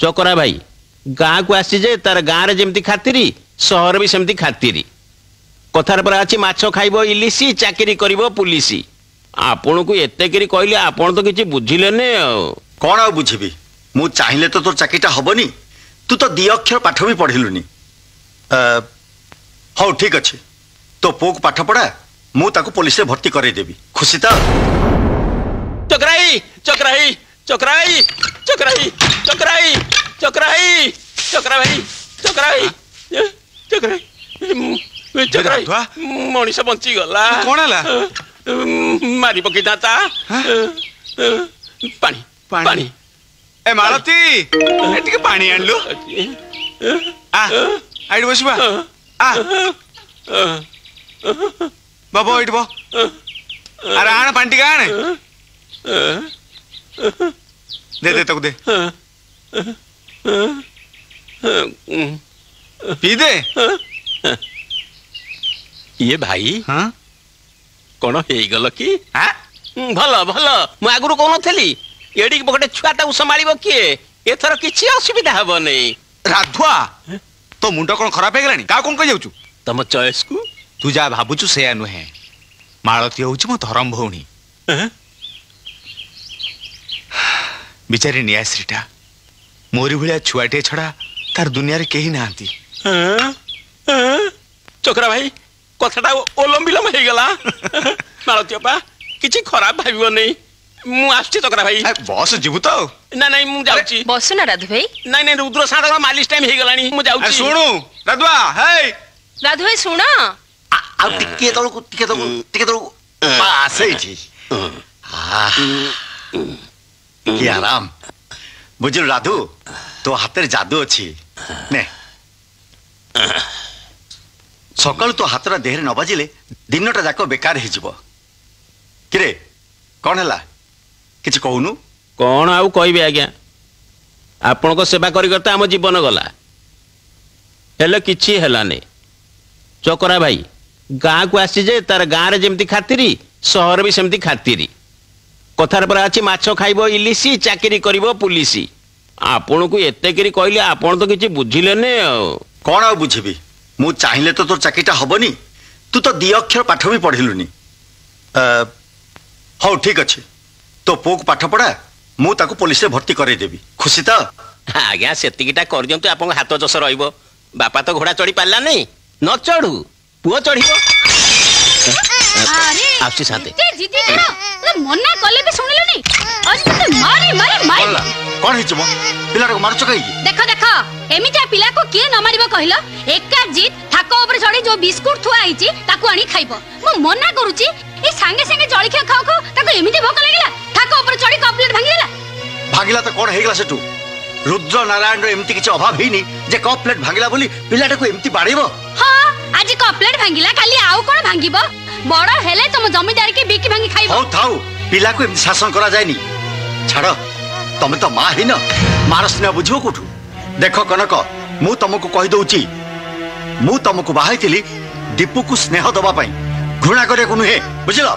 चकरा भाई गाँ को आसी जे तार गाँव रे जेमती खातिरी सहर भी सेमती खातिरी कथार पर आछि माछ खाइबो इलिसी चाकरी करिवो पुलिसी आपण को एते करी कहले आपण तो किछि बुझिलेने कौन आ बुझिबी मु चाहिए तो तोर चाकरीटा हबनी तू तो दी अक्षर पाठ भी पढ़िलुनी हौ ठीक अच्छे तो पुक पाठ पढ़ा मु ताको पुलिस रे भर्ती करे देबी खुशी तो चकराई चकराई चकराई चकराई चकराई चकराई चकरा भाई चकराई चकराई चकराई मनीष बंची गला कौन हला मारी पकी दाता पानी पानी ए मालती एटिके पानी आनलु आ आइड बसबा आ बाबा इट बो अरे आण पानी का आण दे दे तक दे पी दे ये भाई हाँ कौन हो गल कि भल भल मु आगु कौन थी एडी गोटे छुआटा संभाल किए एथर किसी असुविधा हम नहीं राधुआ तो मुंड कौन खराब हो गलानी का कौन कह जाउछु तुम चॉइस को तू जा भाबुछु से नुहे मालती होउछु मो धरम भौणी बिचारी नियाश्रीटा मोरी भलिया छुआटे छड़ा तार दुनिया रे केही नांती चकरा भाई कथाटा ओलम विलम हो गला मालती अपा किसी खराब भाव नहीं मु आछी चकरा भाई बस जीवु तो ना नहीं मु जाउची बस ना राधु भाई नहीं नहीं रुद्र सादा मालिश टाइम हो गलानी मु जाउची सुनु राधुआ हे राधु भाई सुना आ टिके तळको पास एठी की आराम बुझिल राधु तो हाथ रे जादू अच्छी ने सकाल तो हाथरा देहरे न बाजिले दिनटा जाक बेकार हो किरे कौन है किसी कहूनु कौन आउ कहबे आज्ञा आपण को सेवा करी करता आम जीवन गला हेले किछि हेलाने चकरा भाई गाँ को आसी जे तार गाँव रे जेमती खातिरी सहर भी सेमती खातिरी कथार पर आछि माछ खाइबो इलिसी चाकरी करिवो पुलिसी आपण को एते करी कहले आपण तो किछि बुझिलेने कौन आ बुझिबी मु चाहिए तो तोर चाकरीटा हबनी तू तो दी अक्षर पाठ भी पढ़िलुनी हौ ठीक अच्छे तो पुक पाठ पढ़ा मु ताको पुलिस रे भर्ती करे देबी खुशी तो आज्ञा सेतिकिटा कर दियंतु आपण हाथ जस रहइबो बापा तो घोड़ा चढ़ी पारला नहीं न चढ़ू पुओ चढ़िबो अरे आछि साथे ते जीती करो तो मन्ना कले भी सुनिलो नहीं आज तो मारे मारे मारे कौन हिच मो पिला को मारछ कई देखो देखो एमिटा पिला को किए न मारिबो कहिलो एका जीत थाको ऊपर चढ़ी जो बिस्कुट थुआ आइची ताको आनी खाइबो मु मन्ना करूची ए संगे संगे जळखिया खाओ खाओ ताको एमिटी भोक लागिला थाको ऊपर चढ़ी कप्लेट भांगिला तो कौन हेगला सेटू रुद्र नारायण रो एमती किछ अभाव हिनी जे कप्लेट भांगिला बोली पिलाटा को एमती बाड़ीबो हां आज कप्लेट भांगिला खाली आउ कोन भांगिबो बड़ हेले तुम जमीदार के बिकी भांगी खाइबो हो थाउ पिला को एमती शासन करा जायनी छाड़ तमे तो मां हिन मारस न बुझो कोठू देखो कनक मु तुमको कहि दउची मु तुमको बाहाइतिली दीपू को स्नेह दबा पई घृणा करे को नुहे बुझिलो।